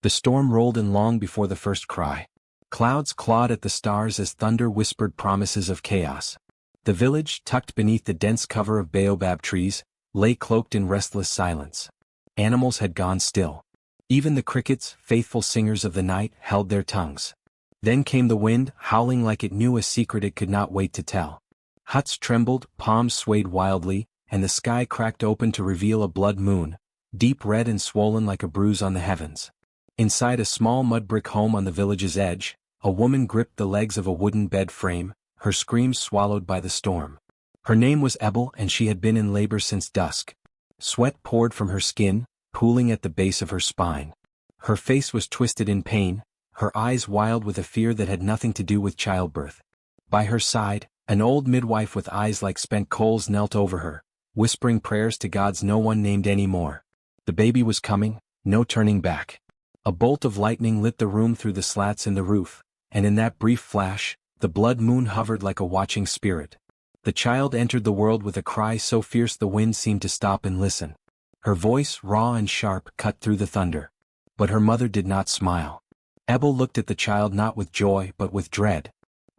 The storm rolled in long before the first cry. Clouds clawed at the stars as thunder whispered promises of chaos. The village, tucked beneath the dense cover of baobab trees, lay cloaked in restless silence. Animals had gone still. Even the crickets, faithful singers of the night, held their tongues. Then came the wind, howling like it knew a secret it could not wait to tell. Huts trembled, palms swayed wildly, and the sky cracked open to reveal a blood moon, deep red and swollen like a bruise on the heavens. Inside a small mud-brick home on the village's edge, a woman gripped the legs of a wooden bed frame, her screams swallowed by the storm. Her name was Ebel, and she had been in labor since dusk. Sweat poured from her skin, pooling at the base of her spine. Her face was twisted in pain, her eyes wild with a fear that had nothing to do with childbirth. By her side, an old midwife with eyes like spent coals knelt over her, whispering prayers to gods no one named anymore. The baby was coming, no turning back. A bolt of lightning lit the room through the slats in the roof, and in that brief flash, the blood moon hovered like a watching spirit. The child entered the world with a cry so fierce the wind seemed to stop and listen. Her voice, raw and sharp, cut through the thunder. But her mother did not smile. Ebel looked at the child not with joy but with dread.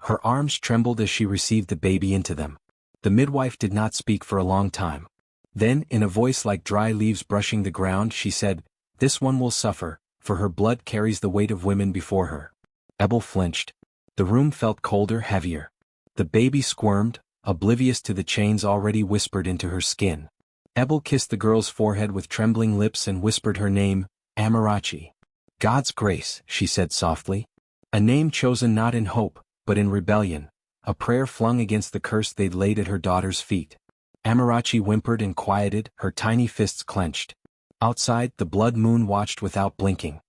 Her arms trembled as she received the baby into them. The midwife did not speak for a long time. Then, in a voice like dry leaves brushing the ground, she said, "This one will suffer, for her blood carries the weight of women before her." Ebel flinched. The room felt colder, heavier. The baby squirmed, oblivious to the chains already whispered into her skin. Ebel kissed the girl's forehead with trembling lips and whispered her name, Amarachi. "God's grace," she said softly. A name chosen not in hope, but in rebellion, a prayer flung against the curse they'd laid at her daughter's feet. Amarachi whimpered and quieted, her tiny fists clenched. Outside, the blood moon watched without blinking.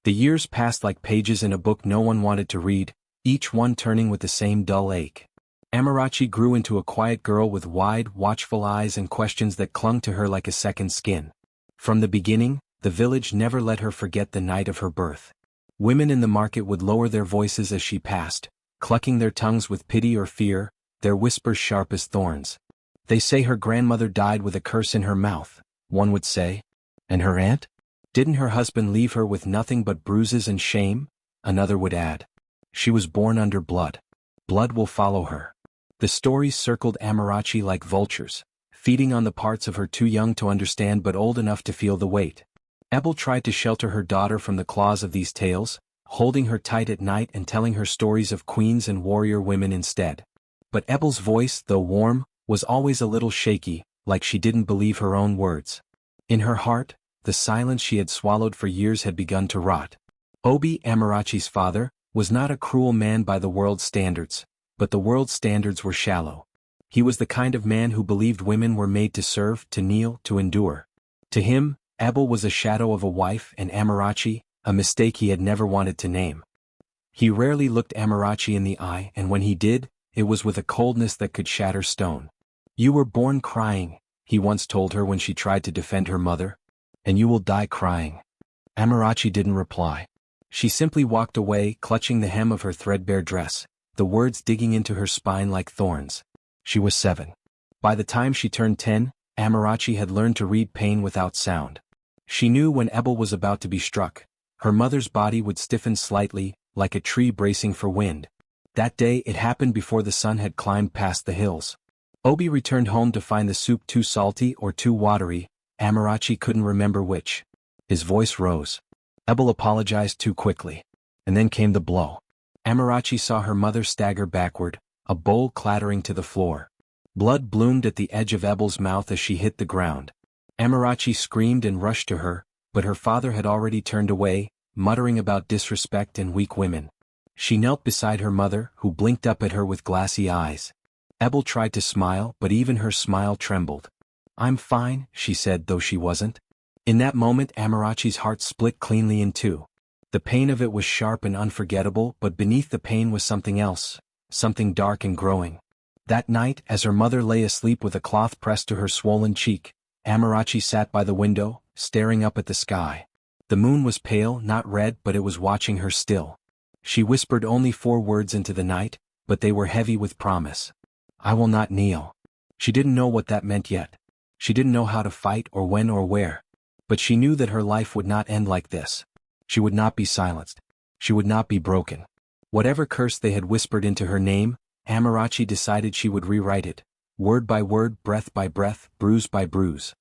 The years passed like pages in a book no one wanted to read, each one turning with the same dull ache. Amarachi grew into a quiet girl with wide, watchful eyes and questions that clung to her like a second skin. From the beginning, the village never let her forget the night of her birth. Women in the market would lower their voices as she passed, clucking their tongues with pity or fear, their whispers sharp as thorns. "They say her grandmother died with a curse in her mouth," one would say. "And her aunt? Didn't her husband leave her with nothing but bruises and shame?" Another would add. "She was born under blood. Blood will follow her." The stories circled Amarachi like vultures, feeding on the parts of her too young to understand but old enough to feel the weight. Ebel tried to shelter her daughter from the claws of these tales, holding her tight at night and telling her stories of queens and warrior women instead. But Ebel's voice, though warm, was always a little shaky, like she didn't believe her own words. In her heart, the silence she had swallowed for years had begun to rot. Obi, Amarachi's father, was not a cruel man by the world's standards, but the world's standards were shallow. He was the kind of man who believed women were made to serve, to kneel, to endure. To him, Ebel was a shadow of a wife and Amarachi, a mistake he had never wanted to name. He rarely looked Amarachi in the eye, and when he did, it was with a coldness that could shatter stone. "You were born crying," he once told her when she tried to defend her mother. "And you will die crying." Amarachi didn't reply. She simply walked away, clutching the hem of her threadbare dress, the words digging into her spine like thorns. She was 7. By the time she turned 10, Amarachi had learned to read pain without sound. She knew when Ebel was about to be struck. Her mother's body would stiffen slightly, like a tree bracing for wind. That day it happened before the sun had climbed past the hills. Obi returned home to find the soup too salty or too watery. Amarachi couldn't remember which. His voice rose. Ebel apologized too quickly. And then came the blow. Amarachi saw her mother stagger backward, a bowl clattering to the floor. Blood bloomed at the edge of Ebel's mouth as she hit the ground. Amarachi screamed and rushed to her, but her father had already turned away, muttering about disrespect and weak women. She knelt beside her mother, who blinked up at her with glassy eyes. Ebel tried to smile, but even her smile trembled. "I'm fine," she said, though she wasn't. In that moment Amarachi's heart split cleanly in two. The pain of it was sharp and unforgettable, but beneath the pain was something else, something dark and growing. That night, as her mother lay asleep with a cloth pressed to her swollen cheek, Amarachi sat by the window, staring up at the sky. The moon was pale, not red, but it was watching her still. She whispered only 4 words into the night, but they were heavy with promise. "I will not kneel." She didn't know what that meant yet. She didn't know how to fight or when or where. But she knew that her life would not end like this. She would not be silenced. She would not be broken. Whatever curse they had whispered into her name, Amarachi decided she would rewrite it, word by word, breath by breath, bruise by bruise.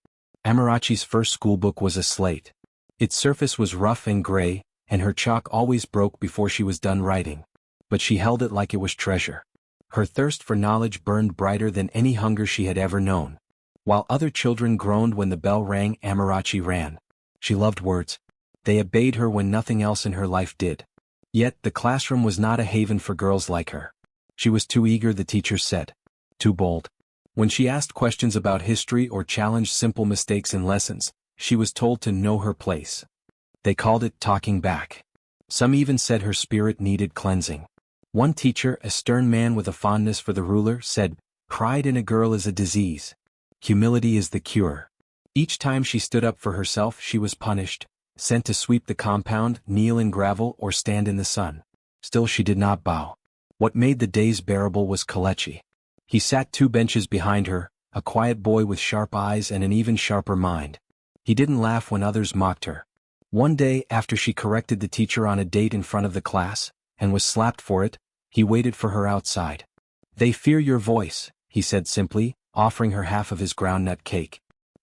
Amarachi's first schoolbook was a slate. Its surface was rough and gray, and her chalk always broke before she was done writing. But she held it like it was treasure. Her thirst for knowledge burned brighter than any hunger she had ever known. While other children groaned when the bell rang, Amarachi ran. She loved words. They obeyed her when nothing else in her life did. Yet the classroom was not a haven for girls like her. She was too eager, the teachers said. Too bold. When she asked questions about history or challenged simple mistakes in lessons, she was told to know her place. They called it talking back. Some even said her spirit needed cleansing. One teacher, a stern man with a fondness for the ruler, said, "Pride in a girl is a disease. Humility is the cure." Each time she stood up for herself, she was punished, sent to sweep the compound, kneel in gravel, or stand in the sun. Still she did not bow. What made the days bearable was Kelechi. He sat 2 benches behind her, a quiet boy with sharp eyes and an even sharper mind. He didn't laugh when others mocked her. One day, after she corrected the teacher on a date in front of the class, and was slapped for it, he waited for her outside. "They fear your voice," he said simply, offering her half of his groundnut cake.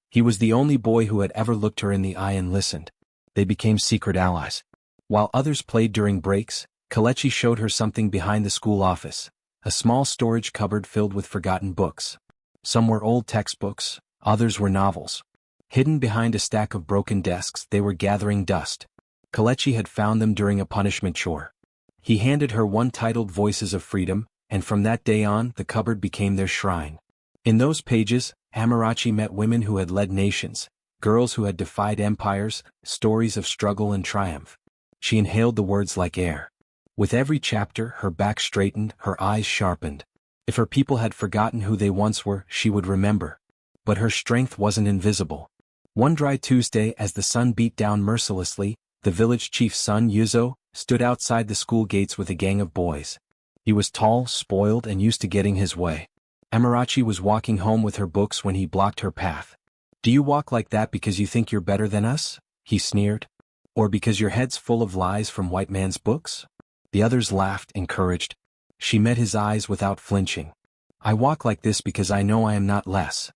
He was the only boy who had ever looked her in the eye and listened. They became secret allies. While others played during breaks, Kelechi showed her something behind the school office, a small storage cupboard filled with forgotten books. Some were old textbooks, others were novels. Hidden behind a stack of broken desks, they were gathering dust. Kelechi had found them during a punishment chore. He handed her one titled Voices of Freedom, and from that day on, the cupboard became their shrine. In those pages, Amarachi met women who had led nations, girls who had defied empires, stories of struggle and triumph. She inhaled the words like air. With every chapter, her back straightened, her eyes sharpened. If her people had forgotten who they once were, she would remember. But her strength wasn't invisible. One dry Tuesday, as the sun beat down mercilessly, the village chief's son, Yuzo, stood outside the school gates with a gang of boys. He was tall, spoiled, and used to getting his way. Amarachi was walking home with her books when he blocked her path. "Do you walk like that because you think you're better than us?" he sneered. "Or because your head's full of lies from white man's books?" The others laughed, encouraged. She met his eyes without flinching. "I walk like this because I know I am not less."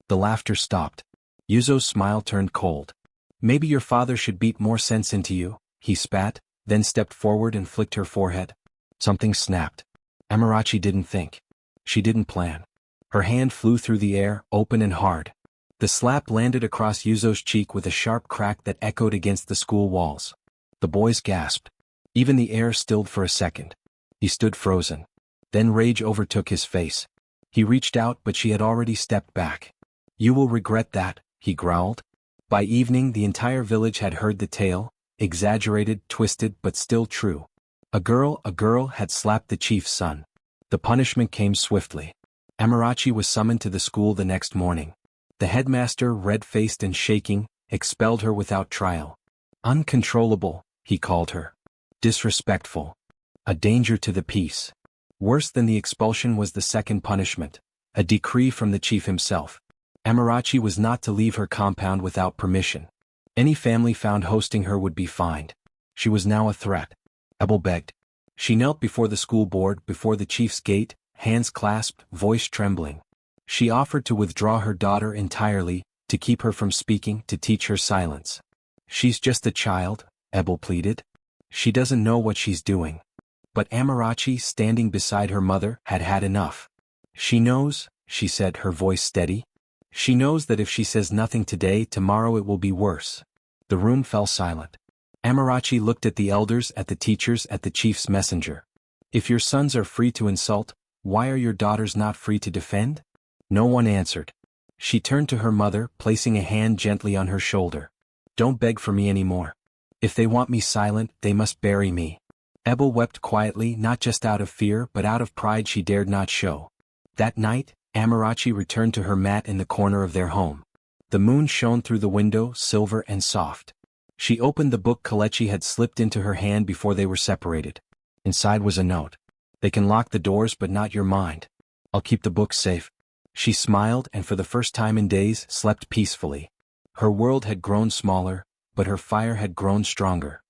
The laughter stopped. Yuzo's smile turned cold. "Maybe your father should beat more sense into you," he spat, then stepped forward and flicked her forehead. Something snapped. Amarachi didn't think. She didn't plan. Her hand flew through the air, open and hard. The slap landed across Yuzo's cheek with a sharp crack that echoed against the school walls. The boys gasped. Even the air stilled for a second. He stood frozen. Then rage overtook his face. He reached out, but she had already stepped back. "You will regret that," he growled. By evening, the entire village had heard the tale, exaggerated, twisted, but still true. A girl had slapped the chief's son. The punishment came swiftly. Amarachi was summoned to the school the next morning. The headmaster, red-faced and shaking, expelled her without trial. Uncontrollable, he called her. Disrespectful. A danger to the peace. Worse than the expulsion was the second punishment, a decree from the chief himself. Amarachi was not to leave her compound without permission. Any family found hosting her would be fined. She was now a threat. Ebel begged. She knelt before the school board, before the chief's gate, hands clasped, voice trembling. She offered to withdraw her daughter entirely, to keep her from speaking, to teach her silence. "She's just a child," Ebel pleaded. "She doesn't know what she's doing." But Amarachi, standing beside her mother, had had enough. "She knows," she said, her voice steady. "She knows that if she says nothing today, tomorrow it will be worse." The room fell silent. Amarachi looked at the elders, at the teachers, at the chief's messenger. "If your sons are free to insult, why are your daughters not free to defend?" No one answered. She turned to her mother, placing a hand gently on her shoulder. "Don't beg for me anymore. If they want me silent, they must bury me." Ebel wept quietly, not just out of fear but out of pride she dared not show. That night, Amarachi returned to her mat in the corner of their home. The moon shone through the window, silver and soft. She opened the book Kelechi had slipped into her hand before they were separated. Inside was a note. "They can lock the doors but not your mind. I'll keep the book safe." She smiled and for the first time in days slept peacefully. Her world had grown smaller, but her fire had grown stronger.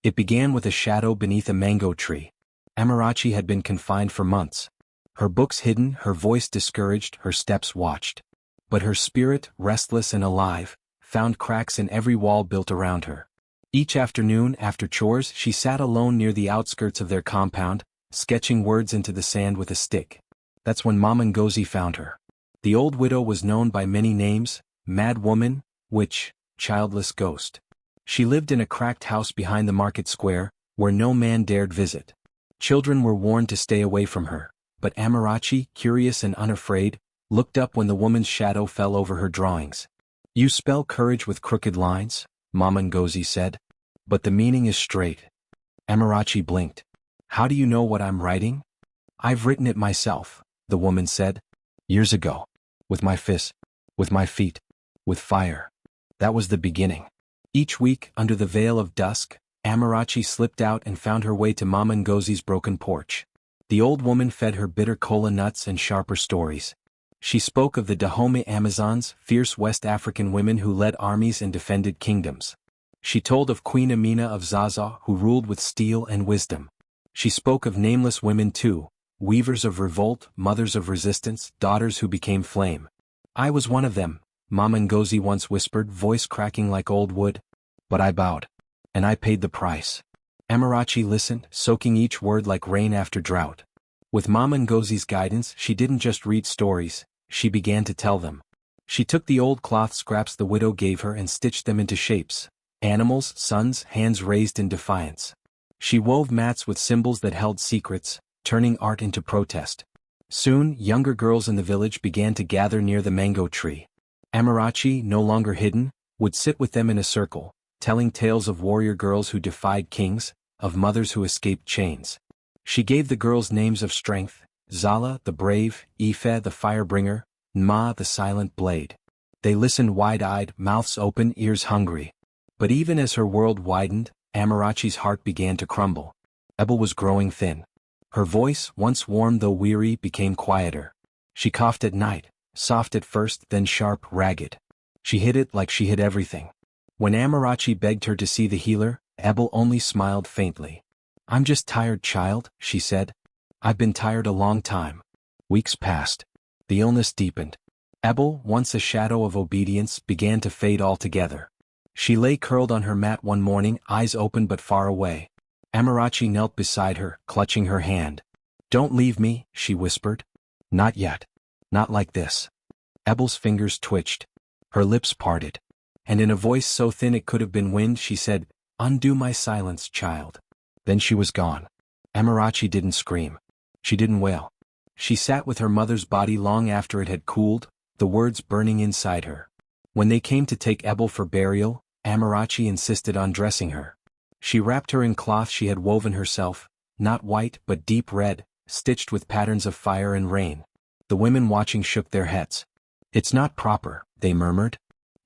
It began with a shadow beneath a mango tree. Amarachi had been confined for months. Her books hidden, her voice discouraged, her steps watched. But her spirit, restless and alive, found cracks in every wall built around her. Each afternoon, after chores, she sat alone near the outskirts of their compound, sketching words into the sand with a stick. That's when Mama Ngozi found her. The old widow was known by many names: mad woman, witch, childless ghost. She lived in a cracked house behind the market square, where no man dared visit. Children were warned to stay away from her, but Amarachi, curious and unafraid, looked up when the woman's shadow fell over her drawings. "You spell courage with crooked lines," Mama Ngozi said. "But the meaning is straight." Amarachi blinked. "How do you know what I'm writing?" "I've written it myself," the woman said. "Years ago. With my fists. With my feet. With fire." That was the beginning. Each week, under the veil of dusk, Amarachi slipped out and found her way to Mama Ngozi's broken porch. The old woman fed her bitter cola nuts and sharper stories. She spoke of the Dahomey Amazons, fierce West African women who led armies and defended kingdoms. She told of Queen Amina of Zaza, who ruled with steel and wisdom. She spoke of nameless women too, weavers of revolt, mothers of resistance, daughters who became flame. "I was one of them," Mama Ngozi once whispered, voice cracking like old wood. "But I bowed. And I paid the price." Amarachi listened, soaking each word like rain after drought. With Mama Ngozi's guidance, she didn't just read stories, she began to tell them. She took the old cloth scraps the widow gave her and stitched them into shapes: animals, suns, hands raised in defiance. She wove mats with symbols that held secrets, turning art into protest. Soon, younger girls in the village began to gather near the mango tree. Amarachi, no longer hidden, would sit with them in a circle, telling tales of warrior girls who defied kings, of mothers who escaped chains. She gave the girls names of strength: Zala, the brave; Ife, the firebringer; Nma, the silent blade. They listened wide-eyed, mouths open, ears hungry. But even as her world widened, Amarachi's heart began to crumble. Ebel was growing thin. Her voice, once warm though weary, became quieter. She coughed at night, soft at first, then sharp, ragged. She hid it like she hid everything. When Amarachi begged her to see the healer, Ebel only smiled faintly. "I'm just tired, child," she said. "I've been tired a long time." Weeks passed. The illness deepened. Ebel, once a shadow of obedience, began to fade altogether. She lay curled on her mat one morning, eyes open but far away. Amarachi knelt beside her, clutching her hand. "Don't leave me," she whispered. "Not yet. Not like this." Ebel's fingers twitched. Her lips parted. And in a voice so thin it could have been wind, she said, "Undo my silence, child." Then she was gone. Amarachi didn't scream. She didn't wail. She sat with her mother's body long after it had cooled, the words burning inside her. When they came to take Ebel for burial, Amarachi insisted on dressing her. She wrapped her in cloth she had woven herself, not white but deep red, stitched with patterns of fire and rain. The women watching shook their heads. "It's not proper," they murmured.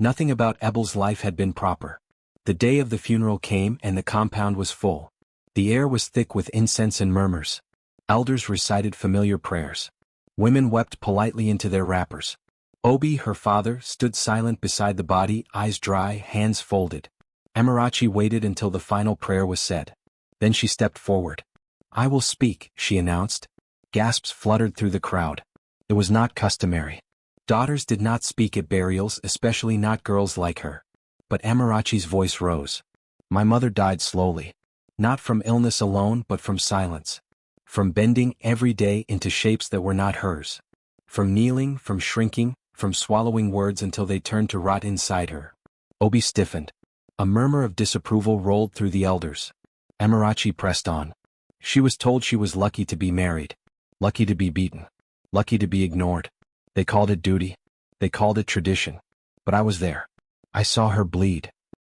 Nothing about Ebel's life had been proper. The day of the funeral came and the compound was full. The air was thick with incense and murmurs. Elders recited familiar prayers. Women wept politely into their wrappers. Obi, her father, stood silent beside the body, eyes dry, hands folded. Amarachi waited until the final prayer was said. Then she stepped forward. "I will speak," she announced. Gasps fluttered through the crowd. It was not customary. Daughters did not speak at burials, especially not girls like her. But Amarachi's voice rose. "My mother died slowly. Not from illness alone, but from silence. From bending every day into shapes that were not hers. From kneeling, from shrinking, from swallowing words until they turned to rot inside her." Obi stiffened. A murmur of disapproval rolled through the elders. Amarachi pressed on. She was told she was lucky to be married. Lucky to be beaten. Lucky to be ignored. They called it duty. They called it tradition. But I was there. I saw her bleed.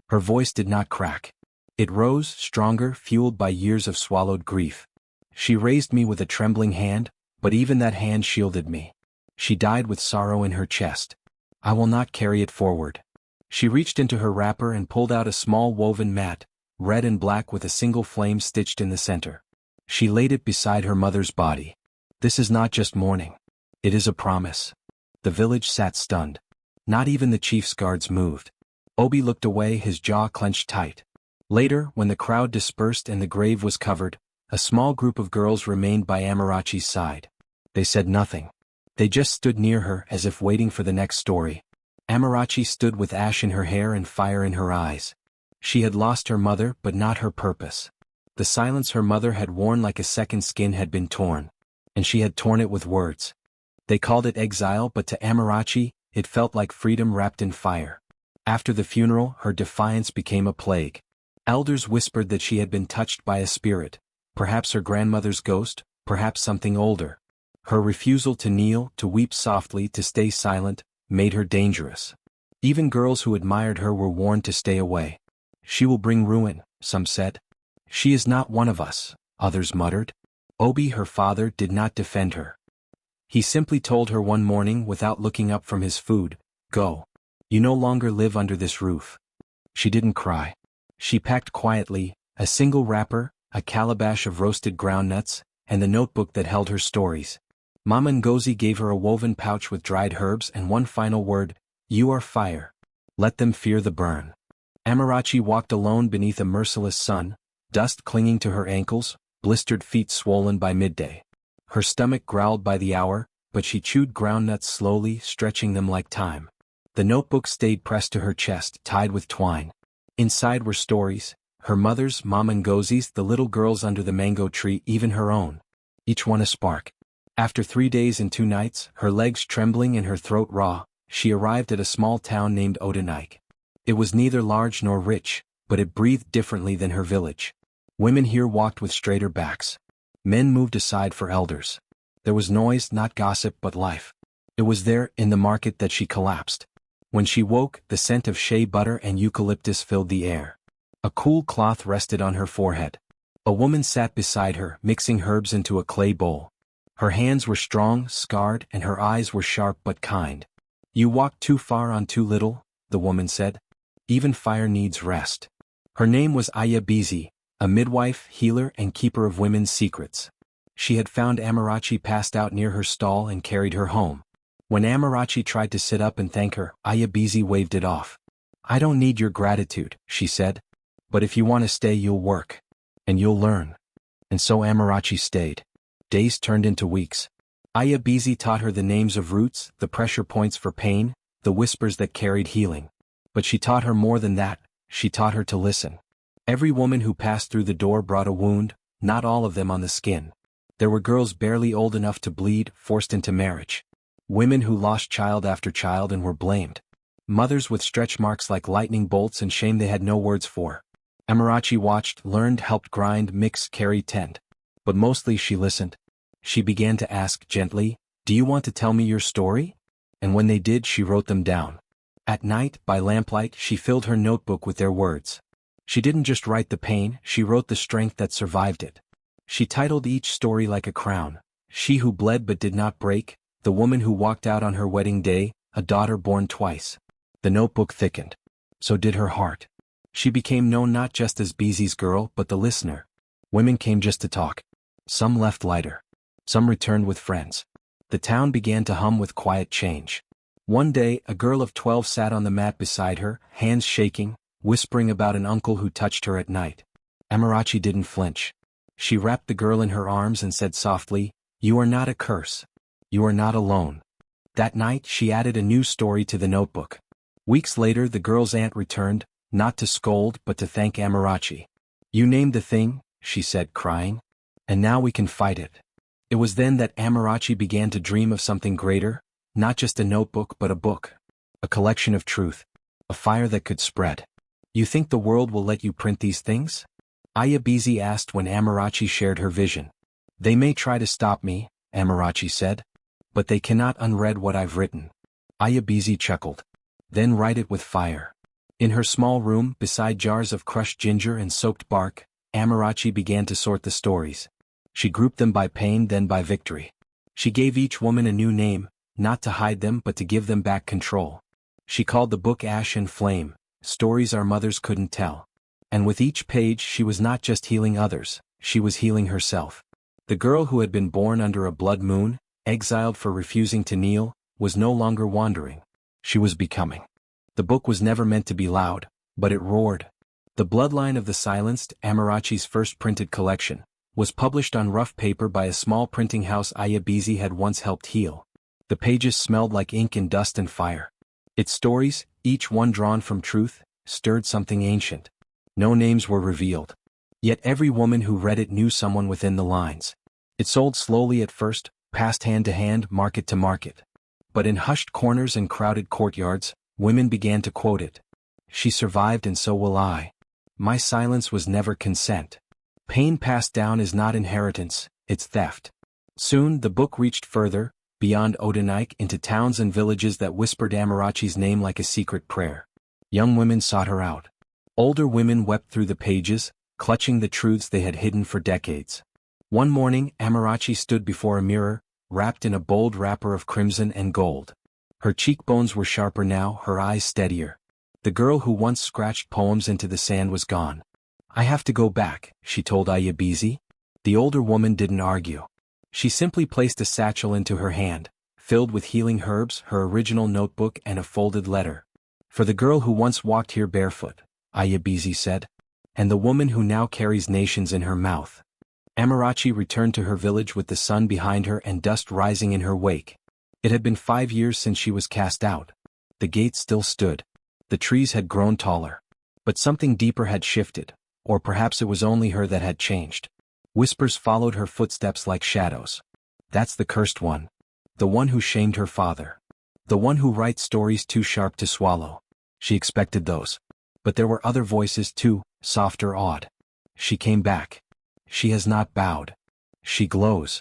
Her voice did not crack. It rose, stronger, fueled by years of swallowed grief. She raised me with a trembling hand, but even that hand shielded me. She died with sorrow in her chest. I will not carry it forward. She reached into her wrapper and pulled out a small woven mat, red and black with a single flame stitched in the center. She laid it beside her mother's body. This is not just mourning. It is a promise. The village sat stunned. Not even the chief's guards moved. Obi looked away, his jaw clenched tight. Later, when the crowd dispersed and the grave was covered, a small group of girls remained by Amarachi's side. They said nothing. They just stood near her as if waiting for the next story. Amarachi stood with ash in her hair and fire in her eyes. She had lost her mother but not her purpose. The silence her mother had worn like a second skin had been torn. And she had torn it with words. They called it exile, but to Amarachi, it felt like freedom wrapped in fire. After the funeral, her defiance became a plague. Elders whispered that she had been touched by a spirit, perhaps her grandmother's ghost, perhaps something older. Her refusal to kneel, to weep softly, to stay silent, made her dangerous. Even girls who admired her were warned to stay away. She will bring ruin, some said. She is not one of us, others muttered. Obi, her father, did not defend her. He simply told her one morning without looking up from his food, "Go. You no longer live under this roof." She didn't cry. She packed quietly, a single wrapper, a calabash of roasted groundnuts, and the notebook that held her stories. Mama Ngozi gave her a woven pouch with dried herbs and one final word, "You are fire. Let them fear the burn." Amarachi walked alone beneath a merciless sun, dust clinging to her ankles, blistered feet swollen by midday. Her stomach growled by the hour, but she chewed groundnuts slowly, stretching them like time. The notebook stayed pressed to her chest, tied with twine. Inside were stories, her mother's, Mama Ngozi's, the little girls under the mango tree, even her own. Each one a spark. After 3 days and 2 nights, her legs trembling and her throat raw, she arrived at a small town named Odenike. It was neither large nor rich, but it breathed differently than her village. Women here walked with straighter backs. Men moved aside for elders. There was noise, not gossip but life. It was there, in the market, that she collapsed. When she woke, the scent of shea butter and eucalyptus filled the air. A cool cloth rested on her forehead. A woman sat beside her, mixing herbs into a clay bowl. Her hands were strong, scarred, and her eyes were sharp but kind. "You walked too far on too little," the woman said. "Even fire needs rest." Her name was Ayabizi, a midwife, healer, and keeper of women's secrets. She had found Amarachi passed out near her stall and carried her home. When Amarachi tried to sit up and thank her, Ayabizi waved it off. "I don't need your gratitude," she said. "But if you want to stay, you'll work. And you'll learn." And so Amarachi stayed. Days turned into weeks. Ayabizi taught her the names of roots, the pressure points for pain, the whispers that carried healing. But she taught her more than that, she taught her to listen. Every woman who passed through the door brought a wound, not all of them on the skin. There were girls barely old enough to bleed, forced into marriage. Women who lost child after child and were blamed. Mothers with stretch marks like lightning bolts and shame they had no words for. Amarachi watched, learned, helped grind, mix, carry, tend. But mostly she listened. She began to ask gently, "Do you want to tell me your story?" And when they did, she wrote them down. At night, by lamplight, she filled her notebook with their words. She didn't just write the pain, she wrote the strength that survived it. She titled each story like a crown: "She who bled but did not break," "The woman who walked out on her wedding day," "A daughter born twice." The notebook thickened. So did her heart. She became known not just as Beezy's girl but the listener. Women came just to talk. Some left lighter. Some returned with friends. The town began to hum with quiet change. One day, a girl of 12 sat on the mat beside her, hands shaking, whispering about an uncle who touched her at night. Amarachi didn't flinch. She wrapped the girl in her arms and said softly, "You are not a curse. You are not alone." That night, she added a new story to the notebook. Weeks later, the girl's aunt returned, not to scold but to thank Amarachi. "You named the thing," she said, crying. "And now we can fight it." It was then that Amarachi began to dream of something greater, not just a notebook but a book. A collection of truth. A fire that could spread. "You think the world will let you print these things?" Ayabizi asked when Amarachi shared her vision. "They may try to stop me," Amarachi said. "But they cannot unread what I've written." Ayabizi chuckled. "Then write it with fire." In her small room, beside jars of crushed ginger and soaked bark, Amarachi began to sort the stories. She grouped them by pain, then by victory. She gave each woman a new name, not to hide them but to give them back control. She called the book Ash and Flame, stories our mothers couldn't tell. And with each page she was not just healing others, she was healing herself. The girl who had been born under a blood moon, exiled for refusing to kneel, was no longer wandering. She was becoming. The book was never meant to be loud, but it roared. The Bloodline of the Silenced, Amarachi's first printed collection, was published on rough paper by a small printing house Ayabizi had once helped heal. The pages smelled like ink and dust and fire. Its stories, each one drawn from truth, stirred something ancient. No names were revealed. Yet every woman who read it knew someone within the lines. It sold slowly at first, passed hand to hand, market to market. But in hushed corners and crowded courtyards, women began to quote it. She survived and so will I. My silence was never consent. Pain passed down is not inheritance, it's theft. Soon the book reached further, beyond Odenike, into towns and villages that whispered Amarachi's name like a secret prayer. Young women sought her out. Older women wept through the pages, clutching the truths they had hidden for decades. One morning, Amarachi stood before a mirror, wrapped in a bold wrapper of crimson and gold. Her cheekbones were sharper now, her eyes steadier. The girl who once scratched poems into the sand was gone. I have to go back, she told Ayabizi. The older woman didn't argue. She simply placed a satchel into her hand, filled with healing herbs, her original notebook and a folded letter. For the girl who once walked here barefoot, Ayabizi said, and the woman who now carries nations in her mouth. Amarachi returned to her village with the sun behind her and dust rising in her wake. It had been 5 years since she was cast out. The gates still stood. The trees had grown taller. But something deeper had shifted, or perhaps it was only her that had changed. Whispers followed her footsteps like shadows. That's the cursed one. The one who shamed her father. The one who writes stories too sharp to swallow. She expected those. But there were other voices too, softer, awed. She came back. She has not bowed. She glows.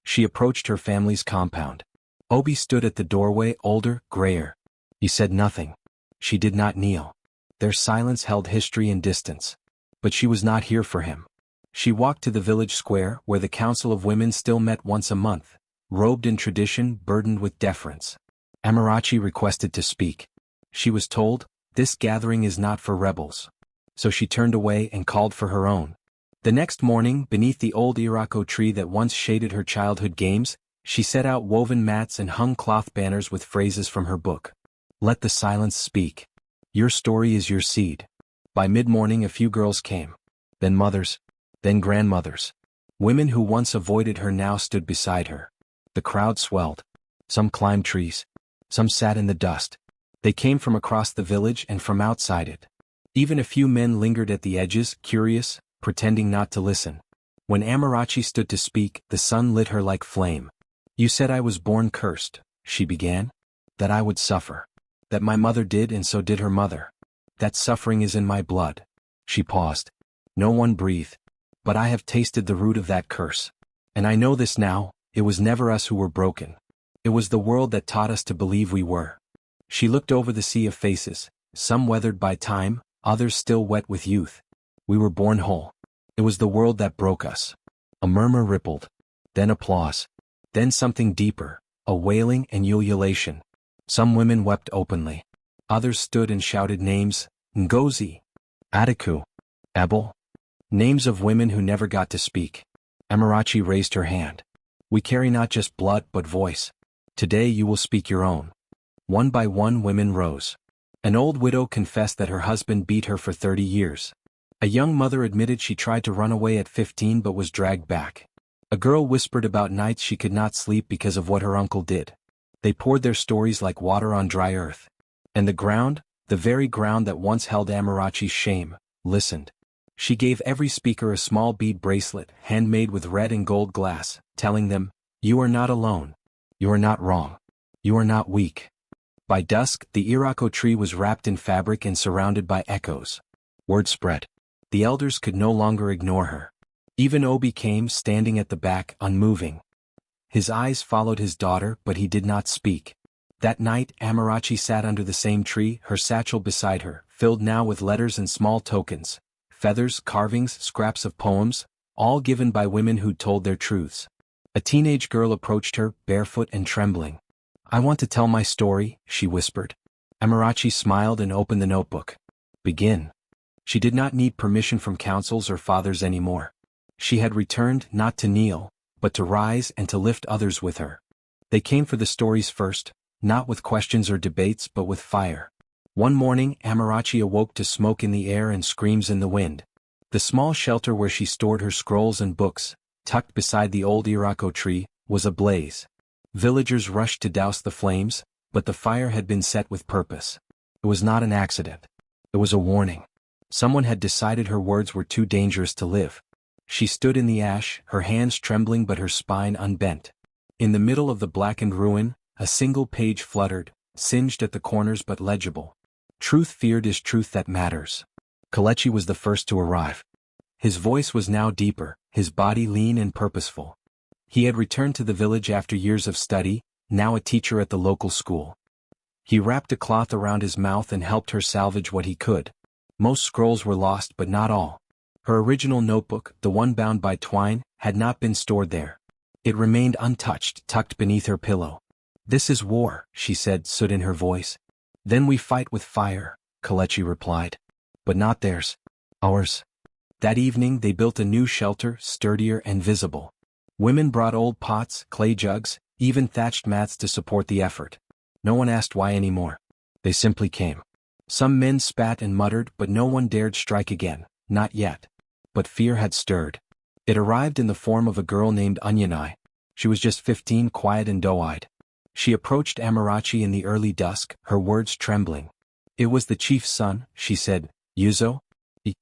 She approached her family's compound. Obi stood at the doorway, older, grayer. He said nothing. She did not kneel. Their silence held history and distance. But she was not here for him. She walked to the village square, where the Council of Women still met once a month, robed in tradition, burdened with deference. Amarachi requested to speak. She was told, this gathering is not for rebels. So she turned away and called for her own. The next morning, beneath the old Irako tree that once shaded her childhood games, she set out woven mats and hung cloth banners with phrases from her book. Let the silence speak. Your story is your seed. By mid-morning a few girls came. Then mothers. Then grandmothers. Women who once avoided her now stood beside her. The crowd swelled. Some climbed trees. Some sat in the dust. They came from across the village and from outside it. Even a few men lingered at the edges, curious, pretending not to listen. When Amarachi stood to speak, the sun lit her like flame. You said I was born cursed, she began. That I would suffer. That my mother did and so did her mother. That suffering is in my blood. She paused. No one breathed. But I have tasted the root of that curse. And I know this now, it was never us who were broken. It was the world that taught us to believe we were. She looked over the sea of faces, some weathered by time, others still wet with youth. We were born whole. It was the world that broke us. A murmur rippled. Then applause. Then something deeper, a wailing and ululation. Some women wept openly. Others stood and shouted names, Ngozi, Adiku, Ebel. Names of women who never got to speak. Amarachi raised her hand. We carry not just blood but voice. Today you will speak your own. One by one women rose. An old widow confessed that her husband beat her for 30 years. A young mother admitted she tried to run away at 15 but was dragged back. A girl whispered about nights she could not sleep because of what her uncle did. They poured their stories like water on dry earth. And the ground, the very ground that once held Amarachi's shame, listened. She gave every speaker a small bead bracelet, handmade with red and gold glass, telling them, you are not alone. You are not wrong. You are not weak. By dusk, the Irako tree was wrapped in fabric and surrounded by echoes. Word spread. The elders could no longer ignore her. Even Obi came, standing at the back, unmoving. His eyes followed his daughter, but he did not speak. That night, Amarachi sat under the same tree, her satchel beside her, filled now with letters and small tokens, feathers, carvings, scraps of poems, all given by women who'd told their truths. A teenage girl approached her, barefoot and trembling. I want to tell my story, she whispered. Amarachi smiled and opened the notebook. Begin. She did not need permission from councils or fathers anymore. She had returned not to kneel, but to rise and to lift others with her. They came for the stories first, not with questions or debates but with fire. One morning Amarachi awoke to smoke in the air and screams in the wind. The small shelter where she stored her scrolls and books, tucked beside the old irako tree, was ablaze. Villagers rushed to douse the flames, but the fire had been set with purpose. It was not an accident. It was a warning. Someone had decided her words were too dangerous to live. She stood in the ash, her hands trembling but her spine unbent. In the middle of the blackened ruin, a single page fluttered, singed at the corners but legible. Truth feared is truth that matters. Kelechi was the first to arrive. His voice was now deeper, his body lean and purposeful. He had returned to the village after years of study, now a teacher at the local school. He wrapped a cloth around his mouth and helped her salvage what he could. Most scrolls were lost but not all. Her original notebook, the one bound by twine, had not been stored there. It remained untouched, tucked beneath her pillow. "This is war," she said, soot in her voice. "Then we fight with fire," Kelechi replied. "But not theirs. Ours." That evening they built a new shelter, sturdier and visible. Women brought old pots, clay jugs, even thatched mats to support the effort. No one asked why anymore. They simply came. Some men spat and muttered, but no one dared strike again, not yet. But fear had stirred. It arrived in the form of a girl named Onyanai. She was just 15, quiet and doe-eyed. She approached Amarachi in the early dusk, her words trembling. "It was the chief's son," she said. "Yuzo?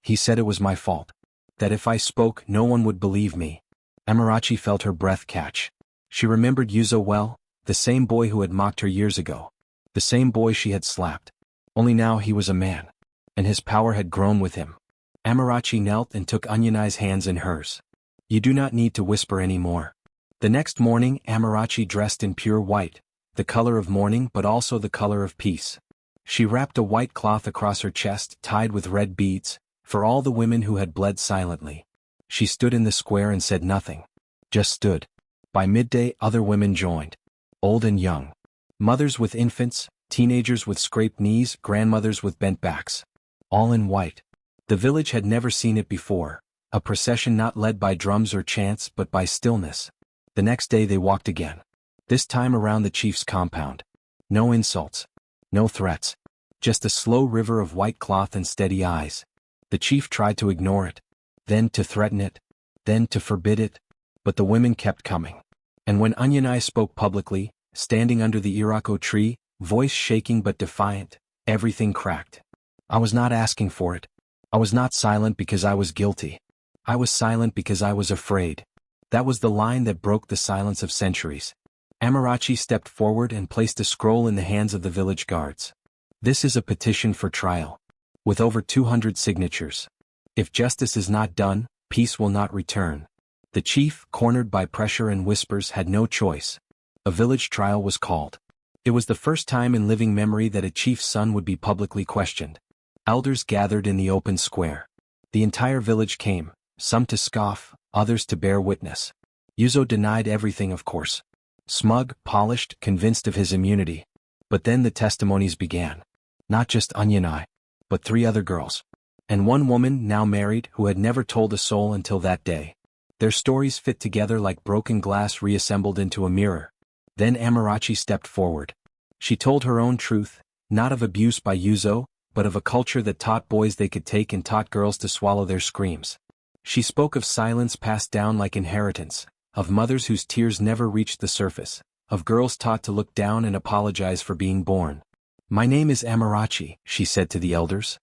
He said it was my fault. That if I spoke, no one would believe me." Amarachi felt her breath catch. She remembered Yuzo well, the same boy who had mocked her years ago. The same boy she had slapped. Only now he was a man. And his power had grown with him. Amarachi knelt and took Onyanai's hands in hers. "You do not need to whisper any more." The next morning Amarachi dressed in pure white, the color of mourning but also the color of peace. She wrapped a white cloth across her chest tied with red beads, for all the women who had bled silently. She stood in the square and said nothing. Just stood. By midday other women joined. Old and young. Mothers with infants, teenagers with scraped knees, grandmothers with bent backs. All in white. The village had never seen it before, a procession not led by drums or chants but by stillness. The next day they walked again. This time around the chief's compound. No insults. No threats. Just a slow river of white cloth and steady eyes. The chief tried to ignore it. Then to threaten it. Then to forbid it. But the women kept coming. And when Onyanai spoke publicly, standing under the irako tree, voice shaking but defiant, everything cracked. "I was not asking for it. I was not silent because I was guilty. I was silent because I was afraid." That was the line that broke the silence of centuries. Amarachi stepped forward and placed a scroll in the hands of the village guards. "This is a petition for trial. With over 200 signatures. If justice is not done, peace will not return." The chief, cornered by pressure and whispers, had no choice. A village trial was called. It was the first time in living memory that a chief's son would be publicly questioned. Elders gathered in the open square. The entire village came, some to scoff, others to bear witness. Yuzo denied everything, of course. Smug, polished, convinced of his immunity. But then the testimonies began. Not just Onyanai, but 3 other girls. And one woman, now married, who had never told a soul until that day. Their stories fit together like broken glass reassembled into a mirror. Then Amarachi stepped forward. She told her own truth, not of abuse by Yuzo, but of a culture that taught boys they could take and taught girls to swallow their screams. She spoke of silence passed down like inheritance, of mothers whose tears never reached the surface, of girls taught to look down and apologize for being born. "My name is Amarachi," she said to the elders.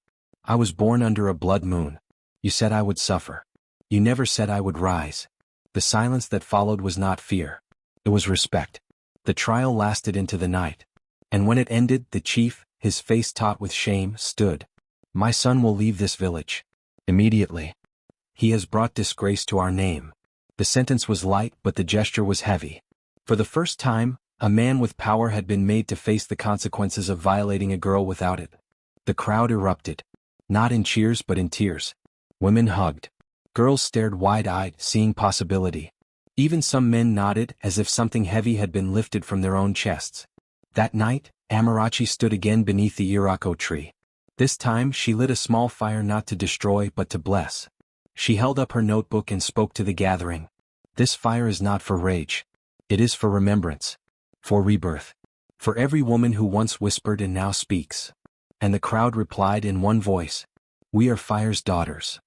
"I was born under a blood moon. You said I would suffer. You never said I would rise." The silence that followed was not fear. It was respect. The trial lasted into the night. And when it ended, the chief, his face taut with shame, stood. "My son will leave this village. Immediately. He has brought disgrace to our name." The sentence was light, but the gesture was heavy. For the first time, a man with power had been made to face the consequences of violating a girl without it. The crowd erupted. Not in cheers but in tears. Women hugged. Girls stared wide-eyed, seeing possibility. Even some men nodded as if something heavy had been lifted from their own chests. That night, Amarachi stood again beneath the irako tree. This time she lit a small fire not to destroy but to bless. She held up her notebook and spoke to the gathering. "This fire is not for rage. It is for remembrance. For rebirth. For every woman who once whispered and now speaks. and the crowd replied in one voice, "We are fire's daughters."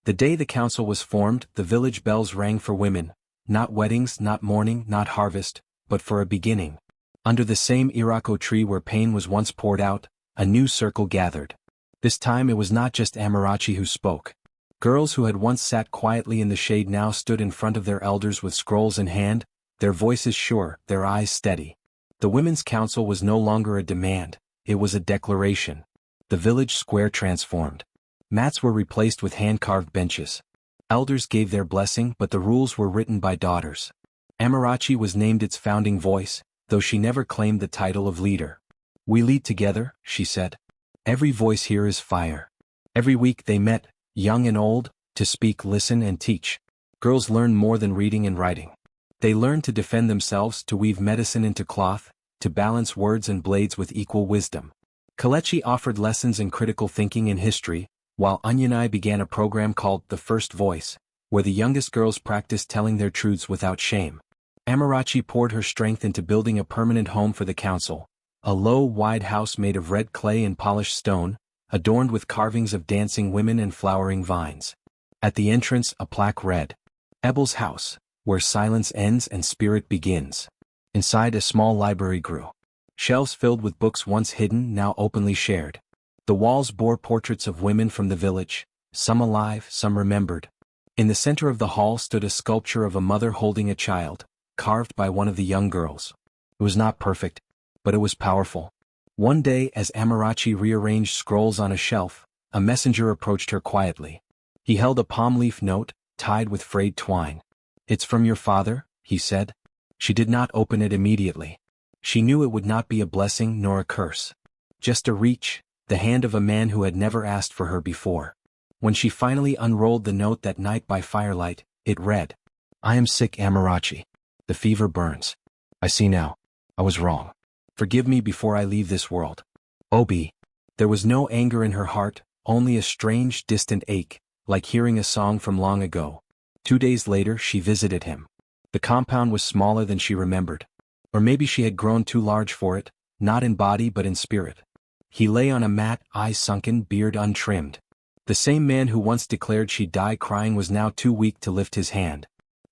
The day the council was formed, the village bells rang for women, not weddings, not mourning, not harvest, but for a beginning. Under the same iroko tree where pain was once poured out, a new circle gathered. This time it was not just Amarachi who spoke. Girls who had once sat quietly in the shade now stood in front of their elders with scrolls in hand, their voices sure, their eyes steady. The women's council was no longer a demand, it was a declaration. The village square transformed. Mats were replaced with hand-carved benches. Elders gave their blessing, but the rules were written by daughters. Amarachi was named its founding voice, though she never claimed the title of leader. "We lead together," she said. "Every voice here is fire." Every week they met, young and old, to speak, listen, and teach. Girls learned more than reading and writing. They learned to defend themselves, to weave medicine into cloth, to balance words and blades with equal wisdom. Kalechi offered lessons in critical thinking and history, while Anyanai began a program called The First Voice, where the youngest girls practiced telling their truths without shame. Amarachi poured her strength into building a permanent home for the council, a low, wide house made of red clay and polished stone, adorned with carvings of dancing women and flowering vines. At the entrance, a plaque read, "Ebel's house, where silence ends and spirit begins." Inside, a small library grew. Shelves filled with books once hidden, now openly shared. The walls bore portraits of women from the village, some alive, some remembered. In the center of the hall stood a sculpture of a mother holding a child, carved by one of the young girls. It was not perfect, but it was powerful. One day, as Amarachi rearranged scrolls on a shelf, a messenger approached her quietly. He held a palm leaf note, tied with frayed twine. "It's from your father," he said. She did not open it immediately. She knew it would not be a blessing nor a curse. Just a reach, the hand of a man who had never asked for her before. When she finally unrolled the note that night by firelight, it read, "I am sick, Amarachi. The fever burns. I see now. I was wrong. Forgive me before I leave this world. Obi." There was no anger in her heart, only a strange, distant ache, like hearing a song from long ago. 2 days later she visited him. The compound was smaller than she remembered. Or maybe she had grown too large for it, not in body but in spirit. He lay on a mat, eyes sunken, beard untrimmed. The same man who once declared she'd die crying was now too weak to lift his hand.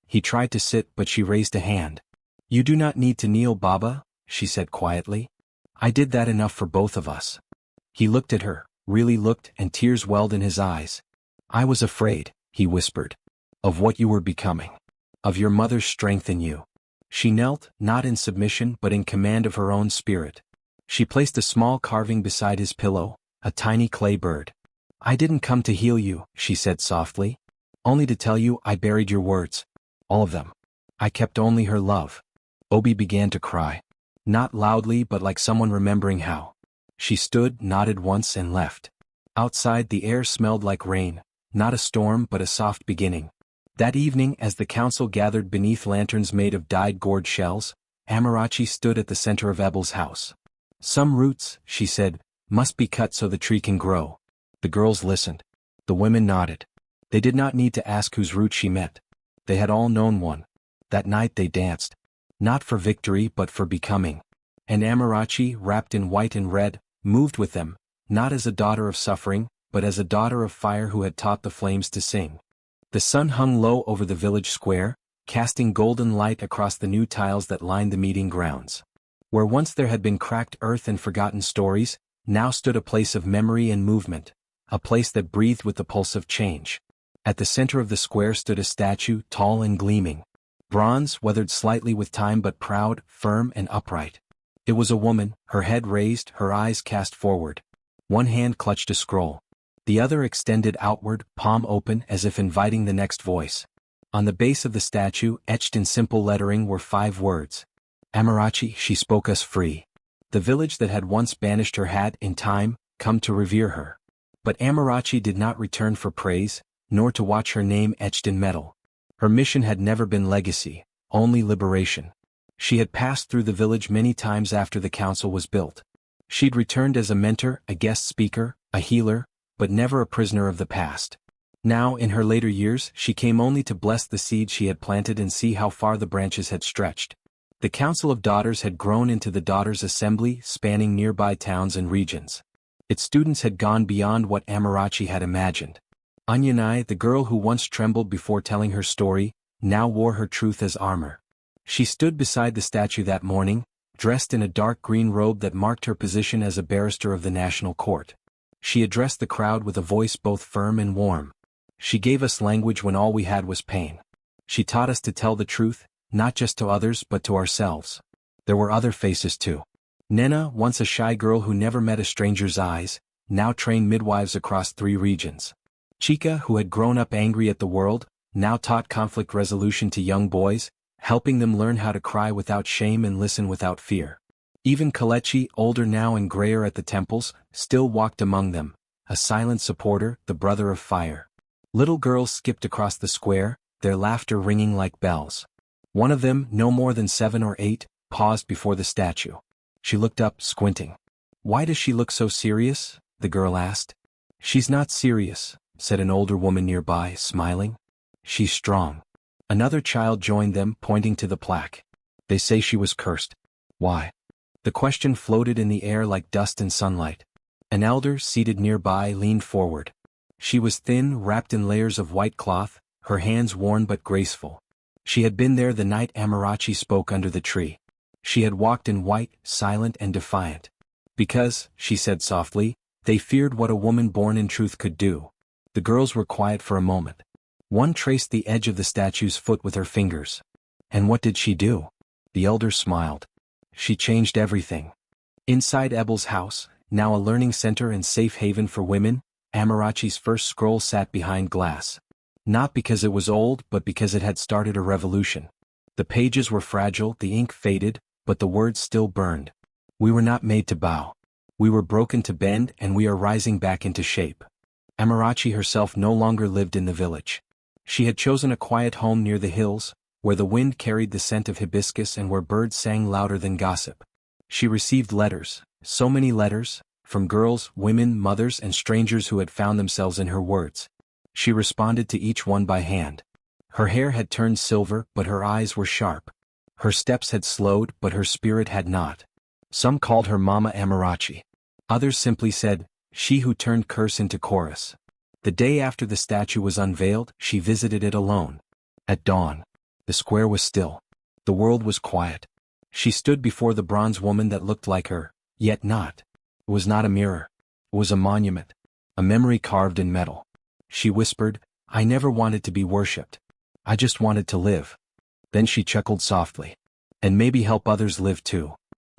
He tried to sit, but she raised a hand. "You do not need to kneel, Baba," she said quietly. "I did that enough for both of us." He looked at her, really looked, and tears welled in his eyes. "I was afraid," he whispered, "of what you were becoming. Of your mother's strength in you." She knelt, not in submission but in command of her own spirit. She placed a small carving beside his pillow, a tiny clay bird. "I didn't come to heal you," she said softly. "Only to tell you I buried your words. All of them. I kept only her love." Obi began to cry. Not loudly but like someone remembering how. She stood, nodded once and left. Outside the air smelled like rain, not a storm but a soft beginning. That evening, as the council gathered beneath lanterns made of dyed gourd shells, Amarachi stood at the center of Ebel's house. "Some roots," she said, "must be cut so the tree can grow." The girls listened. The women nodded. They did not need to ask whose root she meant. They had all known one. That night they danced. Not for victory but for becoming. And Amarachi, wrapped in white and red, moved with them, not as a daughter of suffering, but as a daughter of fire who had taught the flames to sing. The sun hung low over the village square, casting golden light across the new tiles that lined the meeting grounds. Where once there had been cracked earth and forgotten stories, now stood a place of memory and movement, a place that breathed with the pulse of change. At the center of the square stood a statue, tall and gleaming. Bronze, weathered slightly with time but proud, firm and upright. It was a woman, her head raised, her eyes cast forward. One hand clutched a scroll. The other extended outward, palm open, as if inviting the next voice. On the base of the statue, etched in simple lettering, were 5 words. "Amarachi, she spoke us free." The village that had once banished her had, in time, come to revere her. But Amarachi did not return for praise, nor to watch her name etched in metal. Her mission had never been legacy, only liberation. She had passed through the village many times after the council was built. She'd returned as a mentor, a guest speaker, a healer, but never a prisoner of the past. Now, in her later years, she came only to bless the seed she had planted and see how far the branches had stretched. The Council of Daughters had grown into the Daughters' Assembly, spanning nearby towns and regions. Its students had gone beyond what Amarachi had imagined. Anyanai, the girl who once trembled before telling her story, now wore her truth as armor. She stood beside the statue that morning, dressed in a dark green robe that marked her position as a barrister of the national court. She addressed the crowd with a voice both firm and warm. She gave us language when all we had was pain. She taught us to tell the truth, not just to others but to ourselves. There were other faces too. Nena, once a shy girl who never met a stranger's eyes, now trained midwives across 3 regions. Chika, who had grown up angry at the world, now taught conflict resolution to young boys, helping them learn how to cry without shame and listen without fear. Even Kalechi, older now and grayer at the temples, still walked among them, a silent supporter, the brother of fire. Little girls skipped across the square, their laughter ringing like bells. One of them, no more than 7 or 8, paused before the statue. She looked up, squinting. "Why does she look so serious?" the girl asked. "She's not serious," said an older woman nearby, smiling. "She's strong." Another child joined them, pointing to the plaque. "They say she was cursed." "Why?" The question floated in the air like dust in sunlight. An elder, seated nearby, leaned forward. She was thin, wrapped in layers of white cloth, her hands worn but graceful. She had been there the night Amarachi spoke under the tree. She had walked in white, silent and defiant. "Because," she said softly, "they feared what a woman born in truth could do." The girls were quiet for a moment. One traced the edge of the statue's foot with her fingers. "And what did she do?" The elder smiled. "She changed everything." Inside Ebel's house, now a learning center and safe haven for women, Amarachi's first scroll sat behind glass. Not because it was old but because it had started a revolution. The pages were fragile, the ink faded, but the words still burned. "We were not made to bow. We were broken to bend and we are rising back into shape." Amarachi herself no longer lived in the village. She had chosen a quiet home near the hills, where the wind carried the scent of hibiscus and where birds sang louder than gossip. She received letters, so many letters, from girls, women, mothers and strangers who had found themselves in her words. She responded to each one by hand. Her hair had turned silver, but her eyes were sharp. Her steps had slowed, but her spirit had not. Some called her Mama Amarachi. Others simply said, "She who turned curse into chorus." The day after the statue was unveiled, she visited it alone. At dawn, the square was still. The world was quiet. She stood before the bronze woman that looked like her, yet not. It was not a mirror. It was a monument. A memory carved in metal. She whispered, "I never wanted to be worshipped. I just wanted to live." Then she chuckled softly. "And maybe help others live too."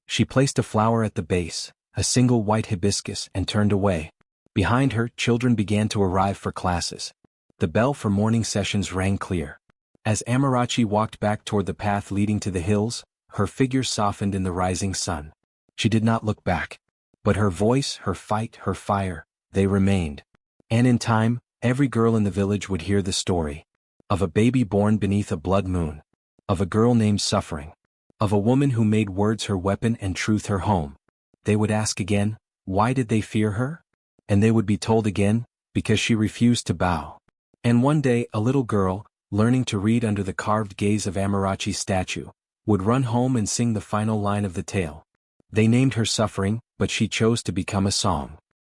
She placed a flower at the base, a single white hibiscus, and turned away. Behind her, children began to arrive for classes. The bell for morning sessions rang clear. As Amarachi walked back toward the path leading to the hills, her figure softened in the rising sun. She did not look back. But her voice, her fight, her fire, they remained. And in time, every girl in the village would hear the story. Of a baby born beneath a blood moon. Of a girl named Suffering. Of a woman who made words her weapon and truth her home. They would ask again, why did they fear her? And they would be told again, because she refused to bow. And one day a little girl, learning to read under the carved gaze of Amarachi's statue, would run home and sing the final line of the tale. They named her Suffering, but she chose to become a song.